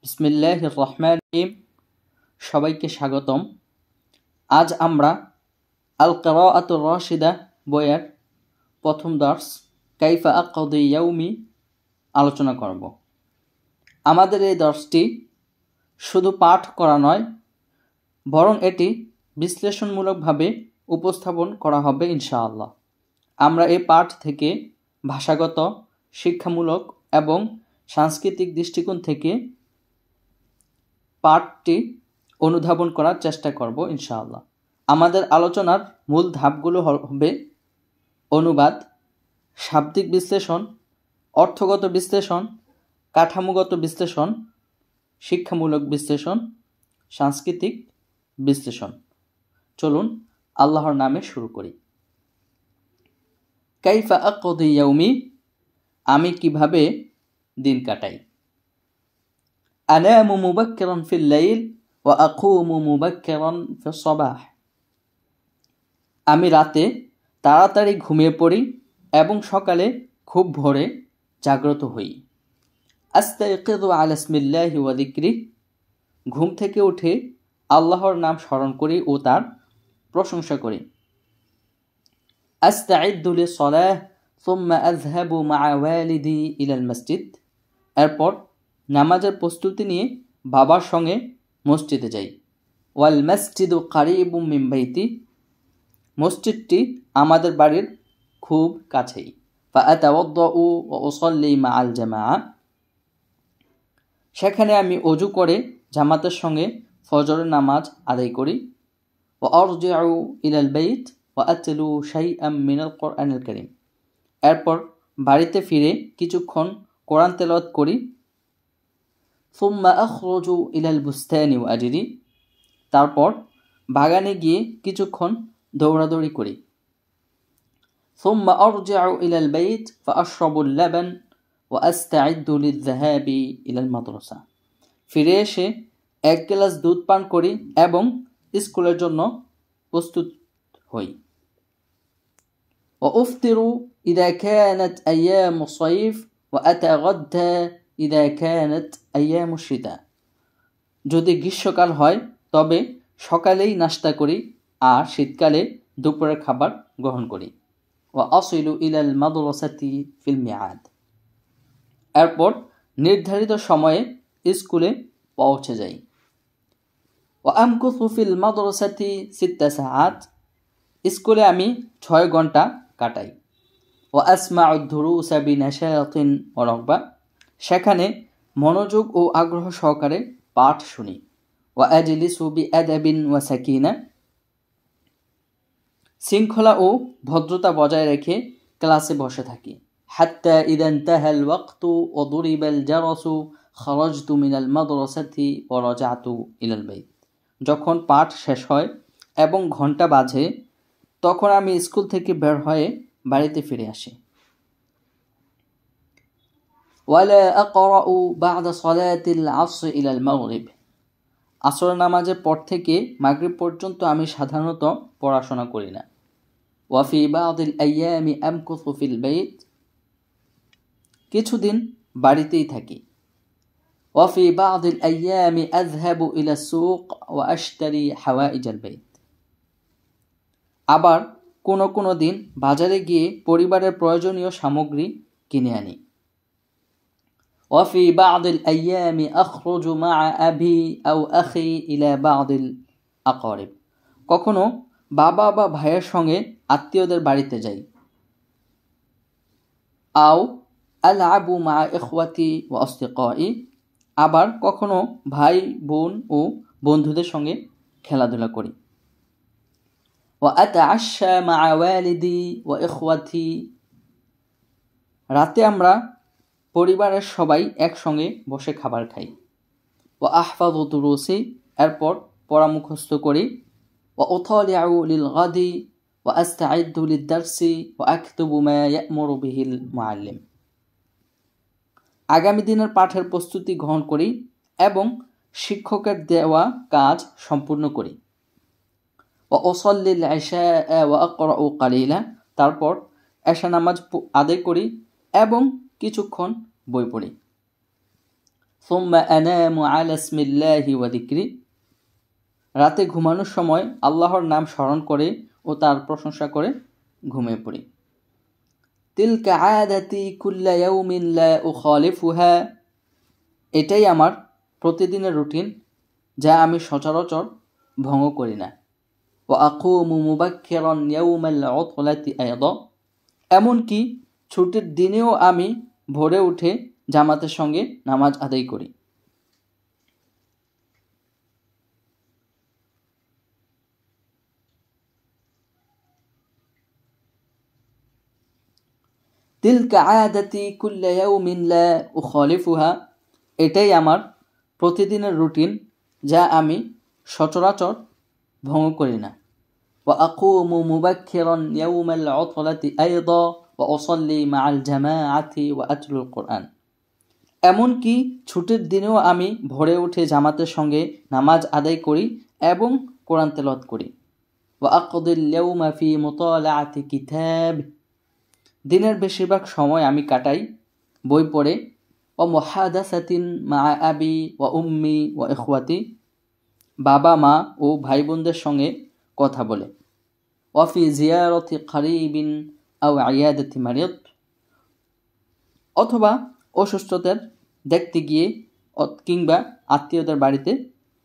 বিসমিল্লাহির রহমানির রহিম। সবাইকে স্বাগতম। আজ আমরা আল কিরাআতুর রাশিদা বইয়ের প্রথম দর্স কাইফা আকদি ইয়াউমি আলোচনা করব। আমাদের এই দর্সটি শুধু পাঠ করা নয়, বরং এটি বিশ্লেষণমূলকভাবে উপস্থাপন করা হবে ইনশাআল্লাহ। আমরা এই পাঠ থেকে ভাষাগত, শিক্ষামূলক এবং সাংস্কৃতিক দৃষ্টিকোণ থেকে পাঠটি অনুধাবন করার চেষ্টা করব ইনশাআল্লাহ। আমাদের আলোচনার মূল ধাপগুলো হবে অনুবাদ, শাব্দিক বিশ্লেষণ, অর্থগত বিশ্লেষণ, কাঠামোগত বিশ্লেষণ, শিক্ষামূলক বিশ্লেষণ, সাংস্কৃতিক বিশ্লেষণ। চলুন আল্লাহর নামে শুরু করি। কাইফা আকদি ইয়াউমি, আমি কিভাবে দিন কাটাই। আনামু মুবাক্কিরান ফিল লাইল ওয়া আকুমু মুবাক্কিরান ফিস সাবাহ, আমি রাতে তাড়াতাড়ি ঘুমিয়ে পড়ি এবং সকালে খুব ভোরে জাগ্রত হই। আস্তাইকিযু আলা ইসমিল্লাহি ওয়া যিকরি, ঘুম থেকে উঠে আল্লাহর নাম স্মরণ করি ও তার প্রশংসা করি। আস্তাইদ্দু লিস-সালাহ সুম্মা আযহাবু মা'a ওয়ালিদি ইলাল মসজিদ, এরপর নামাজের প্রস্তুতি নিয়ে বাবার সঙ্গে মসজিদে যাই। ওয়াল মসজিদু কারীবুম মিন বাইতি, মসজিদটি আমাদের বাড়ির খুব কাছেই। ফাআতাওয়াদ্দাউ ওয়া উসাল্লি মা'আল জামাআ, সেখানে আমি ওযু করে জামাতের সঙ্গে ফজরের নামাজ আদায় করি। ওয়া আরজিউ ইলাল বাইত ওয়া আতলু শাইআম মিনাল কুরআনিল কারীম, এরপর বাড়িতে ফিরে কিছুক্ষণ কোরআন তেলাওয়াত করি। সুম্মা আখরুজু ইলাল বুস্তানি ওয়া আজরি, তারপর বাগানে গিয়ে কিছুক্ষণ দৌড়াদৌড়ি করি। সুম্মা আরজিউ ইলাল বাইত ফাআশরাবুল লাবান ওয়া আস্তাইদ্দু লিয-যাহাবি ইলাল মাদ্রাসা, ফিরে এসে এক গ্লাস দুধ পান করি এবং স্কুলের জন্য প্রস্তুত হই। ওয়া উফতিরু ইযা কানাত আইয়ামুস সাইফ ওয়া আতাগাদ্দা ইযা কানাত আইয়ামুশ শিতা, যদি গ্রীষ্মকাল হয় তবে সকালেই নাস্তা করি আর শীতকালে দুপুরের খাবার গ্রহণ করি। ওয়া আসিলু ইলাল মাদ্রাসাতি ফিল মিআদ, এরপর নির্ধারিত সময়ে স্কুলে পৌঁছে যাই। ওয়া আমকুসু ফিল মাদ্রাসাতি 6 সাআত, স্কুলে আমি 6 ঘন্টা কাটাই। ওয়া আসমা'উ দুরুসা বিনাশাতিন ওয়া রাগবা, সেখানে মনোযোগ ও আগ্রহ সহকারে পাঠ শুনি। ওয়া আজলিসু বিআদাবিন ওয়া সাকিনা, শৃঙ্খলা ও ভদ্রতা বজায় রেখে ক্লাসে বসে থাকি। হাত্তা ইযা ইনতাহাল ওয়াক্তু ওয়া দুরিবাল জারাসু খারাজতু মিনাল মাদ্রাসাতি ওয়া রাজাতু ইলাল বাইত, যখন পাঠ শেষ হয় এবং ঘন্টা বাজে তখন আমি স্কুল থেকে বের হয়ে বাড়িতে ফিরে আসি। ওয়ালা আকরাউ বা'দা সালাতিল আসর ইলাল মাগরিব, আসর নামাজের পর থেকে মাগরিব পর্যন্ত আমি সাধারণত পড়াশোনা করি না। ওয়া ফি বা'দিল আইয়ামি আমকুসু ফিল বাইত, কিছুদিন বাড়িতেই থাকি। ওয়া ফি বা'দিল আইয়ামি আযহাবু ইলাস সুক ওয়া আশতারি হাওয়াইজাল বাইত, আবার কোনো দিন বাজারে গিয়ে পরিবারের প্রয়োজনীয় সামগ্রী কিনে আনি। ওয়া ফি বা'দিল আইয়ামি আখরুজু মা'a আবি আও আখি ইলা বা'দিল আকরিব, কখনো বাবা বা ভাইয়ের সঙ্গে আত্মীয়দের বাড়িতে যাই। আও আলআবু মা'a ইখওয়াতি ওয়া আসদিকাই, আবার কখনো ভাই বোন ও বন্ধুদের সঙ্গে খেলাধুলা করি। ওয়া আতাআশা মা'a ওয়ালিদি ওয়া ইখওয়াতি, রাতে আমরা পরিবারের সবাই একসঙ্গে বসে খাবার খাই। ওয়া আহফাযু দুরুসি, এরপর পড়া মুখস্থ করি। ওয়া উতালিউ লিল গাদি ওয়া আস্তাইদ্দু লিদ-দারসি ওয়া আকতুবু মা ইয়া'মুরু বিহিল মুআল্লিম, আগামী দিনের পাঠের প্রস্তুতি গ্রহণ করি এবং শিক্ষকের দেওয়া কাজ সম্পূর্ণ করি। ওয়া উসাল্লিল ইশা ওয়া আকরাউ কালিলা, তারপর এশা নামাজ আদায় করি এবং কিছুক্ষণ বই পড়ি। সুম্মা আনামু আলা ইসমিল্লাহি ওয়া যিকরি, রাতে ঘুমানোর সময় আল্লাহর নাম স্মরণ করে ও তার প্রশংসা করে ঘুমিয়ে পড়ি। তিলকা আদাতি কুল্লা ইয়াউমিন লা উখালিফুহা, এটাই আমার প্রতিদিনের রুটিন, যা আমি সচরাচর ভঙ্গ করি না। ওয়া আকুমু মুবাক্কিরান ইয়াউমাল উতলাতি আয়দা, এমনকি ছুটির দিনেও আমি ভোরে উঠে জামাতের সঙ্গে নামাজ আদায় করি। তিলকা আদাতি কুল্লা ইয়াউমিন লা উখালিফুহা, এটাই আমার প্রতিদিনের রুটিন, যা আমি সচরাচর ভঙ্গ করি না। ওয়া আকুমু মুবাক্কিরান ইয়াউমাল উতলাতি আয়দা ওয়া উসাল্লি মাআল জামাআতি ওয়া আতলুল কুরআন, এমনকি ছুটির দিনেও আমি ভোরে উঠে জামাতের সঙ্গে নামাজ আদায় করি এবং কোরআন তেলাওয়াত করি। ওয়া আকদিল ইয়াউমা ফি মুতালাআতি কিতাব, দিনের বেশিরভাগ সময় আমি কাটাই বই পড়ে। ও মুহাদাসাতিন মা আবি ওয়া উম্মি ওয়া ইখওয়াতি, বাবা মা ও ভাই বোনদের সঙ্গে কথা বলে। ওয়া ফি জিয়ারাতি করিবিন আও ইয়াদাতি মারিদ, অথবা অসুস্থদের দেখতে গিয়ে কিংবা আত্মীয়দের বাড়িতে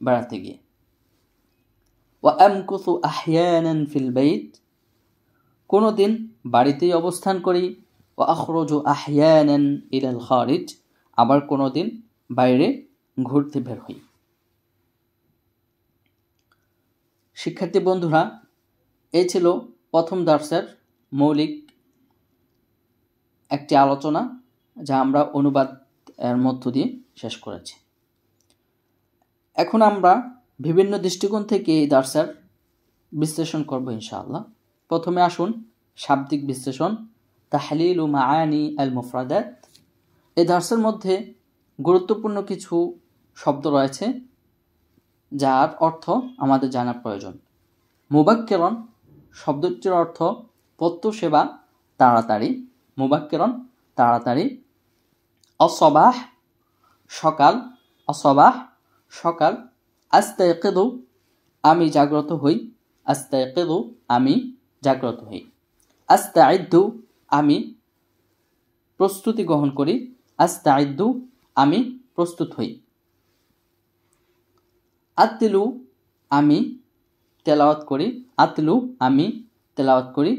বেড়াতে গিয়ে। ওয়া আমকুসু আহয়ানান ফিল বাইত, কোনো দিন বাড়িতেই অবস্থান করি। ওয়া আখরুজু আহয়ানান ইলাল খারিজ, আবার কোনো দিন বাইরে ঘুরতে বের হই। শিক্ষার্থী বন্ধুরা, এই ছিল প্রথম দার্সের মৌলিক একটি আলোচনা, যা আমরা অনুবাদ এর মধ্য দিয়ে শেষ করেছি। এখন আমরা বিভিন্ন দৃষ্টিকোণ থেকে এই দার্সের বিশ্লেষণ করব ইনশাআল্লাহ। প্রথমে আসুন শাব্দিক বিশ্লেষণ, তাহলিল ও মাআনি আল মুফরাদাত। এই দার্সের মধ্যে গুরুত্বপূর্ণ কিছু শব্দ রয়েছে যার অর্থ আমাদের জানা প্রয়োজন। মুবাক্কিরান শব্দটির অর্থ প্রত্যুষে বা তাড়াতাড়ি, মুবাক্কিরান তাড়াতাড়ি। আসবাহ সকাল, আসবাহ সকাল। আস্তাইকিদু আমি জাগ্রত হই, আস্তাইকিদু আমি জাগ্রত হই। আস্তাইদ্দু আমি প্রস্তুতি গ্রহণ করি, আস্তাইদ্দু আমি প্রস্তুত হই। আতলু আমি তেলাওয়াত করি, আতলু আমি তেলাওয়াত করি।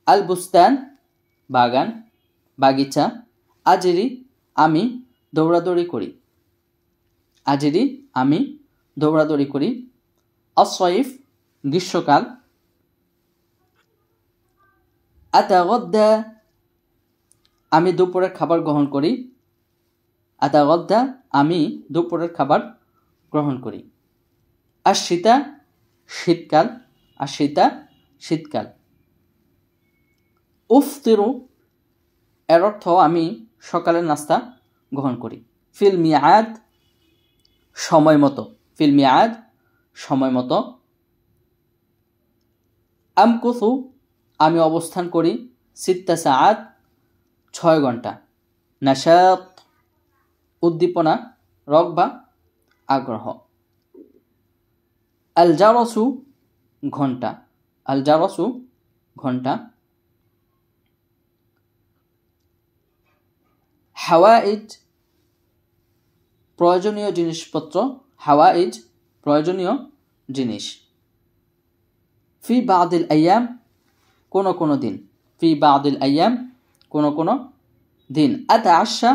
আল বুস্তান বাগান, বাগিচা। আজরি আমি দৌড়াদৌড়ি করি, আজরি আমি দৌড়াদৌড়ি করি। আসসাইফ গ্রীষ্মকাল। আতাগদ্দা আমি দুপুরের খাবার গ্রহণ করি, আতাগদ্দা আমি দুপুরের খাবার গ্রহণ করি। আশিতা শীতকাল, আশিতা শীতকাল। উফতিরু এর অর্থ আমি সকালের নাস্তা গ্রহণ করি। ফিল মিআদ সময় মতো, ফিল মিআদ সময় মতো। আমকুসু আমি অবস্থান করি, সিত্তা সাআত 6 ঘন্টা। নাশাত উদ্দীপনা, রগবা আগ্রহ। আল জারসু ঘন্টা, আল জারসু ঘন্টা। হাওয়াইজ প্রয়োজনীয় জিনিসপত্র, হাওয়াইজ প্রয়োজনীয় জিনিস। ফি বাদিল আইয়াম কোন কোন দিন, ফি বাদিল আইয়াম কোন কোন দিন। আতাআশা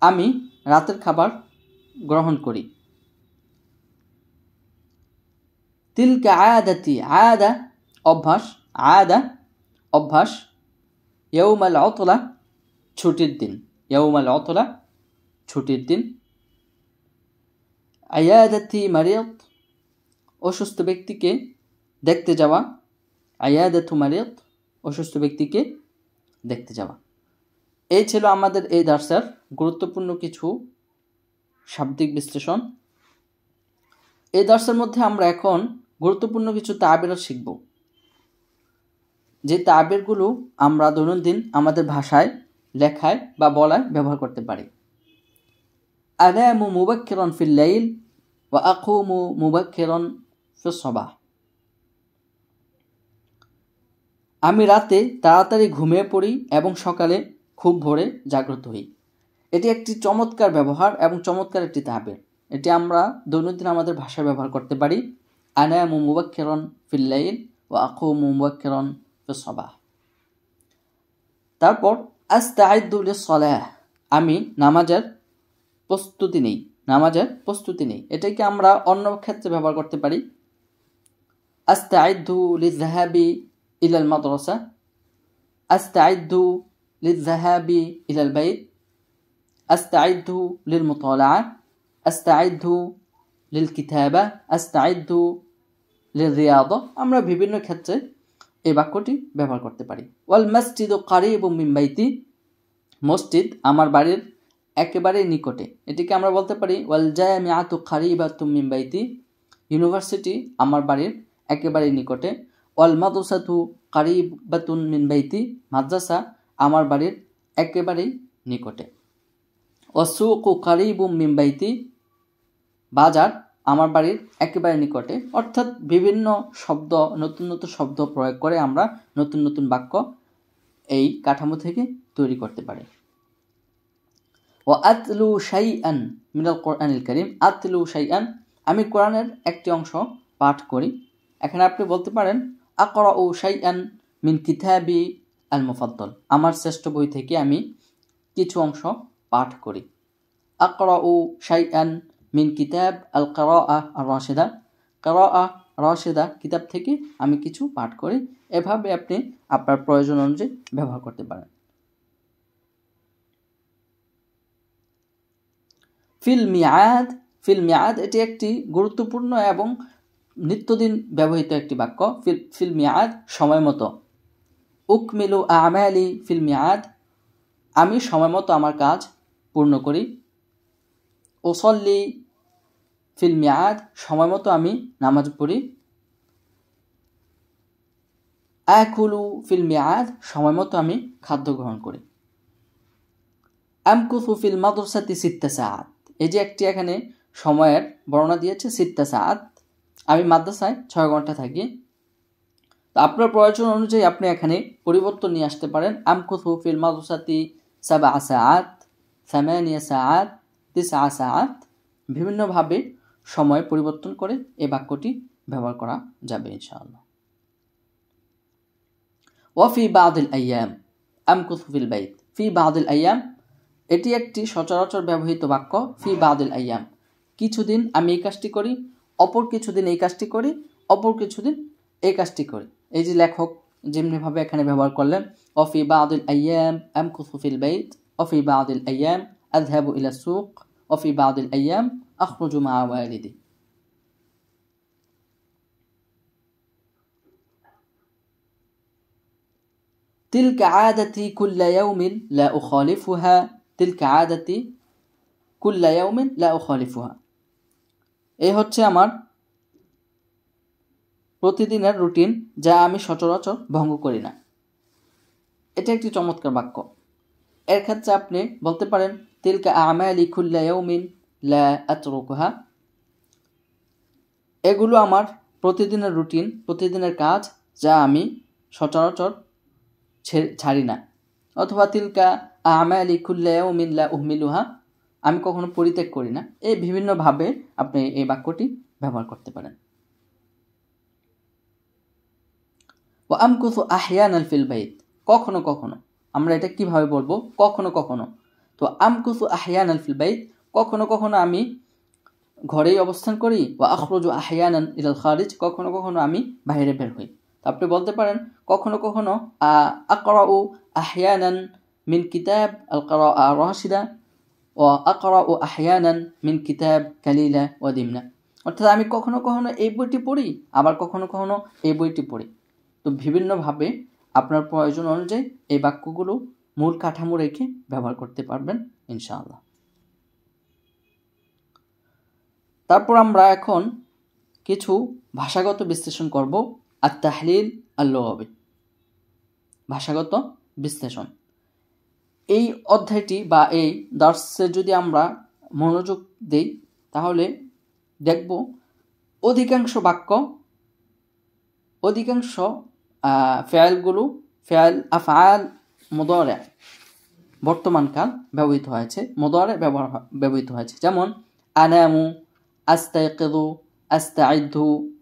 আমি রাতের খাবার গ্রহণ করি। তিলকা আদাতি আদা অভ্যাস, আদা অভ্যাস। ইয়াউমাল উতলা ছুটির দিন, ইয়াউমাল উতলা ছুটির দিন। আয়াদাতি মারিদ অসুস্থ ব্যক্তিকে দেখতে যাওয়া, আয়াদাতু মারিদ অসুস্থ ব্যক্তিকে দেখতে যাওয়া। এই ছিল আমাদের এই দার্সের গুরুত্বপূর্ণ কিছু শাব্দিক বিশ্লেষণ। এই দার্সের মধ্যে আমরা এখন গুরুত্বপূর্ণ কিছু তাবির শিখব, যে তাবিরগুলো আমরা দৈনন্দিন আমাদের ভাষায় লেখায় বা বলায় ব্যবহার করতে পারি। আনামু মুবাক্কিরান ফিল লাইল ওয়া আকুমু মুবাক্কিরান ফিস সাবাহ। আমি রাতে তাড়াতাড়ি ঘুমিয়ে পড়ি এবং সকালে খুব ভোরে জাগ্রত হই। এটি একটি চমৎকার ব্যবহার এবং চমৎকার একটি তাবির। এটি আমরা দৈনন্দিন আমাদের ভাষায় ব্যবহার করতে পারি। আনামু মুবাক্কিরান ফিল লাইল ওয়া আকুমু মুবাক্কিরান ফিস সাবাহ। তারপর আস্তাইদু লিস-সালাহ, আমি নামাজের প্রস্তুতি নেই। এটাকে আমরা অন্য ক্ষেত্রে ব্যবহার করতে পারি। আস্তাইদু লিয-যাহাবি ইলাল মাদ্রাসা, আস্তাইদু লিয-যাহাবি ইলাল বাইত, আস্তাইদু লিল-মুতালাআ, আস্তাইদু লিল-কিতাবা, আস্তাইদু লির-রিয়াদা। আমরা বিভিন্ন ক্ষেত্রে এই বাক্যটি ব্যবহার করতে পারি। ওয়াল মসজিদু কারীবুম মিন বাইতি, মসজিদ আমার বাড়ির একেবারে নিকটে। এটিকে আমরা বলতে পারি ওয়াল জামিআতু কারীবাতুম মিন বাইতি, ইউনিভার্সিটি আমার বাড়ির একেবারে নিকটে। ওয়াল মাদ্রাসাতু কারীবাতুন মিন বাইতি, মাদ্রাসা আমার বাড়ির একেবারেই নিকটে। ওয়াসুকু কারীবুম মিন বাইতি, বাজার আমার বাড়ির একেবারে নিকটে। অর্থাৎ বিভিন্ন শব্দ, নতুন নতুন শব্দ প্রয়োগ করে আমরা নতুন নতুন বাক্য এই কাঠামো থেকে তৈরি করতে পারি। ওয়া আতলু শাইআন মিনাল কোরআনিল কারীম, আতলু শাইআন, আমি কোরআনের একটি অংশ পাঠ করি। এখানে আপনি বলতে পারেন আকরাউ শাইআন মিন কিতাবি আল মুফাদ্দাল, আমার শ্রেষ্ঠ বই থেকে আমি কিছু অংশ পাঠ করি। আকরাউ শাইআন মিন কিতাব আল কিরাআহ আর রাশিদা, কিরাআহ রাশিদা কিতাব থেকে আমি কিছু পাঠ করি। এভাবে আপনি আপনার প্রয়োজন অনুযায়ী ব্যবহার করতে পারেন। ফিল মিয়াদ, এটি একটি গুরুত্বপূর্ণ এবং নিত্যদিন ব্যবহৃত একটি বাক্য। ফিল মিয়াদ, সময় মতো। উকমিলু আমালি ফিল মিয়াদ, আমি সময় মতো আমার কাজ পূর্ণ করি। উসল্লি ফিল মিয়াদ, সময় মতো আমি নামাজ পড়ি। আকুলু ফিল মিয়াদ, সময় মতো আমি খাদ্য গ্রহণ করি। আমকুসু ফিল মাদ্রাসাতি সিত্তা সাআত, এই যে একটি এখানে সময়ের বর্ণনা দিয়েছে সিত্তা সাআত, আমি মাদ্রাসায় 6 ঘন্টা থাকি। তো আপনার প্রয়োজন অনুযায়ী আপনি এখানে পরিবর্তন নিয়ে আসতে পারেন। আমকুসু ফিল মাদ্রাসাতি 7 সাআত, 8 সাআত, 9 সাআত, বিভিন্নভাবে সময় পরিবর্তন করে এই বাক্যটি ব্যবহার করা যাবে ইনশাআল্লাহ। ওয়াফি বাদিল আইয়াম আমকুসু ফিল বাইত, ফি বাদিল আইয়াম, এটি একটি সচরাচর ব্যবহৃত বাক্য। ফি বাদিল আইয়াম, কিছুদিন আমি এই কাজটি করি, অপর কিছুদিন এই কাজটি করি, অপর কিছুদিন এই কাজটি করি। এই যে লেখক যেমনিভাবে এখানে ব্যবহার করলেন, ওয়াফি বাদিল আইয়াম আমকুসু ফিল বাইত, ওয়াফি বাদিল আইয়াম আযহাবু ইলা সুক, ওয়াফি বাদিল আইয়াম আখরুজু মা ওয়ালিদি। تلك عادتي كل يوم لا أخالفها، تلك عادتي كل يوم لا أخالفها, এই হচ্ছে আমার প্রতিদিনের রুটিন, যা আমি সচরাচর ভঙ্গ করি না। এটা একটি চমৎকার বাক্য। এর ক্ষেত্রে আপনি বলতে পারেন তিলকা আমালি কুল্লা ইয়াউমিন লা আতরুকুহা, এগুলো আমার প্রতিদিনের রুটিন, প্রতিদিনের কাজ, যা আমি সচরাচর ছাড়ি না। অথবা তিলকা আমালি কুল্লা ইয়াউমিন লা উহমিলুহা, আমি কখনো পরিত্যাগ করি না। এই বিভিন্নভাবে আপনি এই বাক্যটি ব্যবহার করতে পারেন। ওয়া আমকুসু আহইয়ানান ফিল বাইত, কখনো কখনো, আমরা এটা কিভাবে বলবো? কখনো কখনো। তো আমকুসু আহইয়ানান ফিল বাইত, কখনো কখনো আমি ঘরেই অবস্থান করি। ওয়া আখরুজু আহইয়ানান ইলাল খারিজ, কখনো কখনো আমি বাইরে বের হই। তো আপনি বলতে পারেন কখনো কখনো আকরাউ আহইয়ানান মিন কিতাব আল কিরাআহ আর রাশিদা ওয়া আকরাউ আহইয়ানান মিন কিতাব কালিলা ওয়া দিমনা, অর্থাৎ আমি কখনো কখনো এই বইটি পড়ি, আবার কখনো কখনো এই বইটি পড়ি। তো বিভিন্নভাবে আপনার প্রয়োজন অনুযায়ী এই বাক্যগুলো মূল কাঠামো রেখে ব্যবহার করতে পারবেন ইনশাআল্লাহ। তারপর আমরা এখন কিছু ভাষাগত বিশ্লেষণ করব। আত-তাহলিল আল-লুগাবি, ভাষাগত বিশ্লেষণ। এই অধ্যায়টি বা এই দার্সে যদি আমরা মনোযোগ দেই তাহলে দেখব অধিকাংশ ফেয়ালগুলো ফেয়াল আফআল মুদারি বর্তমানকাল ব্যবহৃত হয়েছে, মুদারি ব্যবহৃত হয়েছে। যেমন আনামু, আস্তাইকিযু, আস্তাইদ্দু,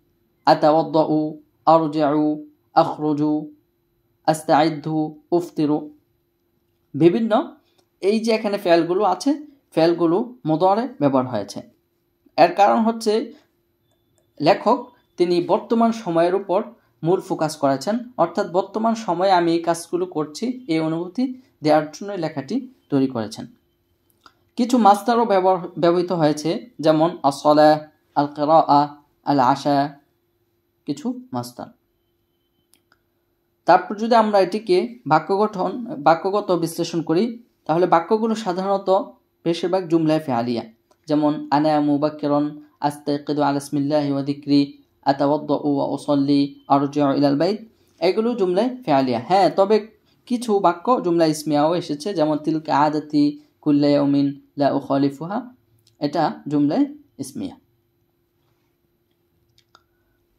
আতাওয়াদ্দাউ, আরজিউ, আখরুজু, আস্তাইদ্দু, উফতিরু। বিভিন্ন এই যে এখানে ফেয়ালগুলো আছে, ফেয়ালগুলো মুদারি ব্যবহার হয়েছে। এর কারণ হচ্ছে লেখক তিনি বর্তমান সময়ের উপর মূল ফোকাস করেছেন, অর্থাৎ বর্তমান সময়ে আমি এই কাজগুলো করছি এই অনুভূতি দেওয়ার জন্য লেখাটি তৈরি করেছেন। কিছু মাসদারও ব্যবহৃত হয়েছে, যেমন আস-সালাহ, আল-কিরাআহ, আল-আশা, কিছু মাসদার। তারপর যদি আমরা এটিকে বাক্যগত বিশ্লেষণ করি তাহলে বাক্যগুলো সাধারণত বেশিরভাগ জুমলায়ে ফিআলিয়া, যেমন আনা মুবাক্কিরুন, আস্তাইকিযু আলা ইসমিল্লাহি ওয়া যিকরি, আতাওয়াদ্দাউ ওয়া উসাল্লি, আরজিউ ইলাল বাইত, এগুলো জুমলায়ে ফিআলিয়া। হ্যাঁ, তবে কিছু বাক্য জুমলা ইসমিয়াও এসেছে, যেমন তিলকা আদাতি কুল্লা ইয়াউমিন লা উখালিফুহা, এটা জুমলায়ে ইসমিয়া।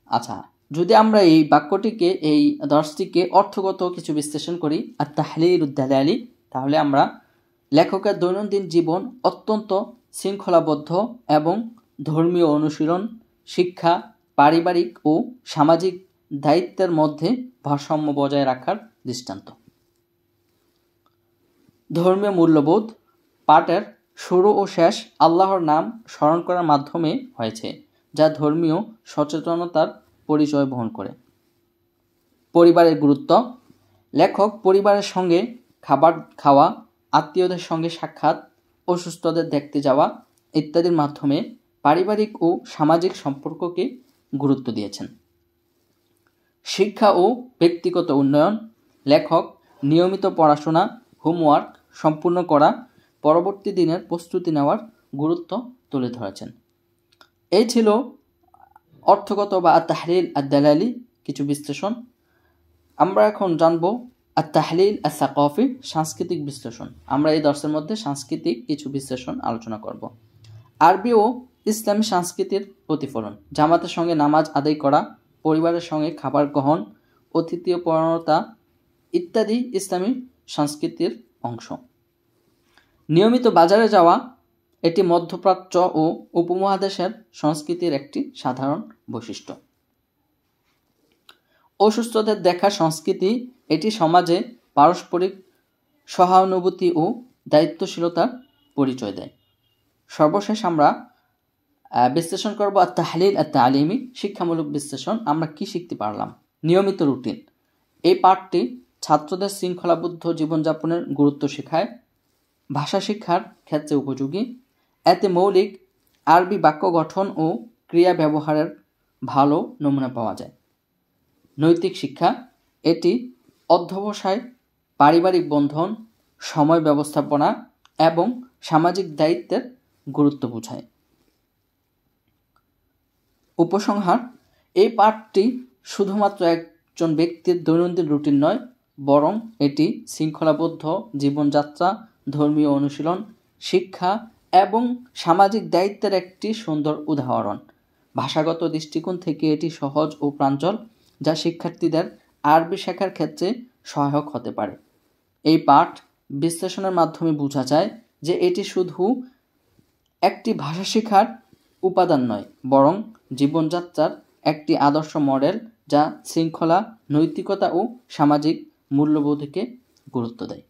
আচ্ছা, যদি আমরা এই বাক্যটিকে এই দর্শটিকে অর্থগত কিছু বিশ্লেষণ করি আত-তাহলিলুদ দালালি, তাহলে আমরা লেখকের দৈনন্দিন জীবন অত্যন্ত শৃঙ্খলাবদ্ধ এবং ধর্মীয় অনুশীলন, শিক্ষা, পারিবারিক ও সামাজিক দায়িত্বের মধ্যে ভারসাম্য বজায় রাখার দৃষ্টান্ত। ধর্মীয় মূল্যবোধ পাঠের শুরু ও শেষ আল্লাহর নাম স্মরণ করার মাধ্যমে হয়েছে, যা ধর্মীয় সচেতনতার পরিচয় বহন করে। পরিবারের গুরুত্ব, লেখক পরিবারের সঙ্গে খাবার খাওয়া, আত্মীয়দের সঙ্গে সাক্ষাৎ, অসুস্থদের দেখতে যাওয়া ইত্যাদির মাধ্যমে পারিবারিক ও সামাজিক সম্পর্ককে গুরুত্ব দিয়েছেন। শিক্ষা ও ব্যক্তিগত উন্নয়ন, লেখক নিয়মিত পড়াশোনা, হোমওয়ার্ক সম্পূর্ণ করা, পরবর্তী দিনের প্রস্তুতি নেওয়ার গুরুত্ব তুলে ধরেছেন। এই ছিল অর্থগত বা আত-তাহলিল আদ-দালালি কিছু বিশ্লেষণ। আমরা এখন জানব আত-তাহলিল আস-সাকাফি, সাংস্কৃতিক বিশ্লেষণ। আমরা এই দর্শের মধ্যে সাংস্কৃতিক কিছু বিশ্লেষণ আলোচনা করব। আরবি ও ইসলামী সংস্কৃতির প্রতিফলন, জামাতের সঙ্গে নামাজ আদায় করা, পরিবারের সঙ্গে খাবার গ্রহণ, অতিথিয় পরায়ণতা ইত্যাদি ইসলামী সংস্কৃতির অংশ। নিয়মিত বাজারে যাওয়া, এটি মধ্যপ্রাচ্য ও উপমহাদেশের সংস্কৃতির একটি সাধারণ বৈশিষ্ট্য। অসুস্থদের দেখা সংস্কৃতি, এটি সমাজে পারস্পরিক সহানুভূতি ও দায়িত্বশীলতার পরিচয় দেয়। সর্বশেষ আমরা বিশ্লেষণ করব আত-তাহলিল আত-তালিমি, শিক্ষামূলক বিশ্লেষণ। আমরা কি শিখতে পারলাম? নিয়মিত রুটিন, এই পাঠটি ছাত্রদের শৃঙ্খলাবদ্ধ জীবনযাপনের গুরুত্ব শেখায়, ভাষা শিক্ষার ক্ষেত্রে উপযোগী, এতে মৌলিক আরবি বাক্য গঠন ও ক্রিয়া ব্যবহারের ভালো নমুনা পাওয়া যায়। নৈতিক শিক্ষা, এটি অধ্যবসায়, পারিবারিক বন্ধন, সময় ব্যবস্থাপনা এবং সামাজিক দায়িত্বের গুরুত্ব বোঝায়। উপসংহার, এই পাঠটি শুধুমাত্র একজন ব্যক্তির দৈনন্দিন রুটিন নয়, বরং এটি শৃঙ্খলাবদ্ধ জীবনযাত্রা, ধর্মীয় অনুশীলন, শিক্ষা এবং সামাজিক দায়িত্বের একটি সুন্দর উদাহরণ। ভাষাগত দৃষ্টিকোণ থেকে এটি সহজ ও প্রাঞ্জল, যা শিক্ষার্থীদের আরবি শেখার ক্ষেত্রে সহায়ক হতে পারে। এই পাঠ বিশ্লেষণের মাধ্যমে বোঝা যায় যে এটি শুধু একটি ভাষা শেখার উপাদান নয়, বরং জীবনযাত্রার একটি আদর্শ মডেল, যা শৃঙ্খলা, নৈতিকতা ও সামাজিক মূল্যবোধকে গুরুত্ব দেয়।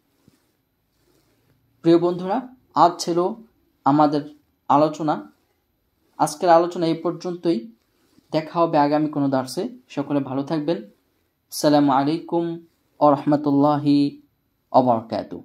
প্রিয় বন্ধুরা, আজ ছিল আমাদের আলোচনা। আজকের আলোচনা এই পর্যন্তই। দেখা হবে আগামী কোনো দার্সে। সকলে ভালো থাকবেন। আসসালামু আলাইকুম ওয়া রাহমাতুল্লাহি ওয়া বারাকাতুহু।